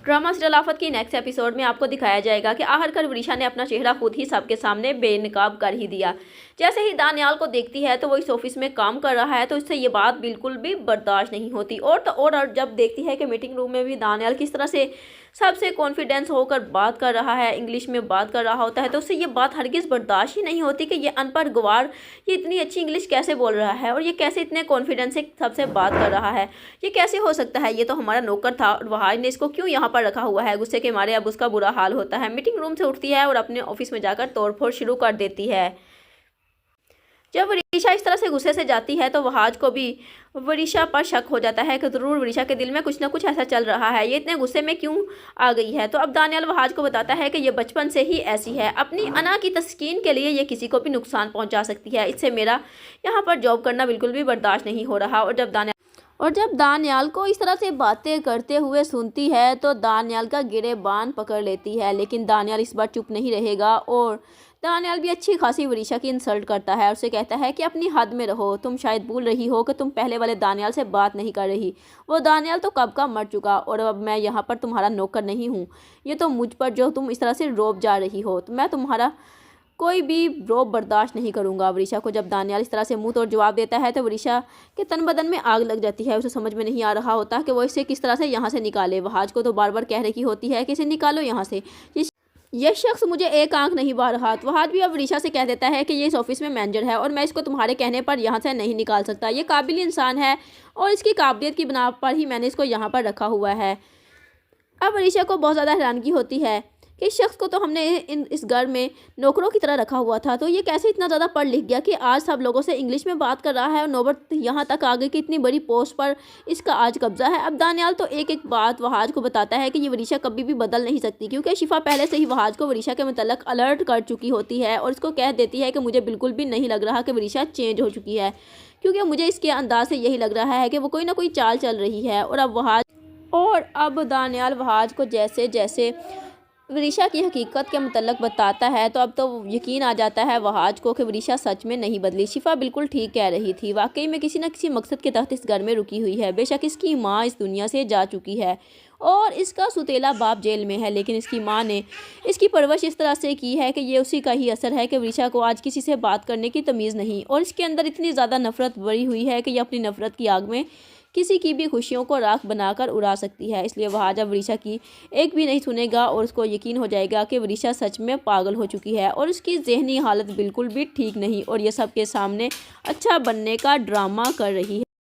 Drama serial आफत की next episode में आपको दिखाया जाएगा कि आखिरकार वरीशा ने अपना चेहरा खुद ही सबके सामने बेनकाब कर ही दिया। जैसे ही दानियाल को देखती है तो वो इस ऑफिस में काम कर रहा है तो इससे ये बात बिल्कुल भी बर्दाश्त नहीं होती। और जब देखती है कि मीटिंग रूम में भी दानियाल किस तरह से सबसे कॉन्फिडेंस होकर बात कर रहा है, इंग्लिश में बात कर रहा होता है, तो उससे ये बात हरगिज़ बर्दाश्त ही नहीं होती कि ये अनपढ़ गवार ये इतनी अच्छी इंग्लिश कैसे बोल रहा है और ये कैसे इतने कॉन्फिडेंस से सबसे बात कर रहा है। ये कैसे हो सकता है, ये तो हमारा नौकर था और वहाज ने इसको क्यों यहाँ पर रखा हुआ है। गुस्से के मारे अब उसका बुरा हाल होता है। मीटिंग रूम से उठती है और अपने ऑफिस में जाकर तोड़फोड़ शुरू कर देती है। जब वरीशा इस तरह से गुस्से से जाती है तो वहाज को भी वरीशा पर शक हो जाता है कि ज़रूर वरीशा के दिल में कुछ ना कुछ ऐसा चल रहा है, ये इतने गुस्से में क्यों आ गई है। तो अब दानियाल वहाज को बताता है कि ये बचपन से ही ऐसी है, अपनी अना की तस्कीन के लिए ये किसी को भी नुकसान पहुंचा सकती है। इससे मेरा यहाँ पर जॉब करना बिल्कुल भी बर्दाश्त नहीं हो रहा। और जब दानियाल को इस तरह से बातें करते हुए सुनती है तो दानियाल का गिरेबान पकड़ लेती है, लेकिन दानियाल इस बार चुप नहीं रहेगा और दानियाल भी अच्छी खासी वरीशा की इंसल्ट करता है और उसे कहता है कि अपनी हद में रहो, तुम शायद भूल रही हो कि तुम पहले वाले दानियाल से बात नहीं कर रही। वो दानियाल तो कब का मर चुका और अब मैं यहाँ पर तुम्हारा नौकर नहीं हूँ। ये तो मुझ पर जो तुम इस तरह से रोब जा रही हो, तो मैं तुम्हारा कोई भी रोब बर्दाश्त नहीं करूंगा। वरीशा को जब दानियाल इस तरह से मुंह तोड़ जवाब देता है तो वरीशा के तन बदन में आग लग जाती है। उसे समझ में नहीं आ रहा होता कि वो इसे किस तरह से यहाँ से निकाले। वहाज को तो बार बार कह रही होती है कि इसे निकालो यहाँ से, यह शख्स मुझे एक आंख नहीं बार रहा। वहाज भी अब वरीशा से कह देता है कि ये इस ऑफिस में मैनेजर है और मैं इसको तुम्हारे कहने पर यहाँ से नहीं निकाल सकता। ये काबिल इंसान है और इसकी काबिलियत की बिना पर ही मैंने इसको यहाँ पर रखा हुआ है। अब वरीशा को बहुत ज़्यादा हैरानगी होती है कि इस शख्स को तो हमने इस घर में नौकरों की तरह रखा हुआ था, तो ये कैसे इतना ज़्यादा पढ़ लिख गया कि आज सब लोगों से इंग्लिश में बात कर रहा है और नौबत यहाँ तक आ गई कि इतनी बड़ी पोस्ट पर इसका आज कब्जा है। अब दानियाल तो एक एक बात वहाज को बताता है कि ये वरीशा कभी भी बदल नहीं सकती, क्योंकि शिफा पहले से ही वहाज को वरीशा के मतलब अलर्ट कर चुकी होती है और इसको कह देती है कि मुझे बिल्कुल भी नहीं लग रहा कि वरीशा चेंज हो चुकी है, क्योंकि मुझे इसके अंदाज से यही लग रहा है कि वो कोई ना कोई चाल चल रही है। और अब दानियाल वहाज को जैसे जैसे वरीशा की हकीकत के मतलब बताता है तो अब तो यकीन आ जाता है वहाज को कि वरीशा सच में नहीं बदली। शिफा बिल्कुल ठीक कह रही थी, वाकई में किसी न किसी मकसद के तहत इस घर में रुकी हुई है। बेशक इसकी माँ इस दुनिया से जा चुकी है और इसका सुतेला बाप जेल में है, लेकिन इसकी माँ ने इसकी परवरिश इस तरह से की है कि ये उसी का ही असर है कि वरीशा को आज किसी से बात करने की तमीज़ नहीं, और इसके अंदर इतनी ज़्यादा नफरत भरी हुई है कि ये अपनी नफरत की आग में किसी की भी खुशियों को राख बनाकर उड़ा सकती है। इसलिए वह जब वरीशा की एक भी नहीं सुनेगा और उसको यकीन हो जाएगा कि वरीशा सच में पागल हो चुकी है और उसकी जहनी हालत बिल्कुल भी ठीक नहीं और ये सबके सामने अच्छा बनने का ड्रामा कर रही है।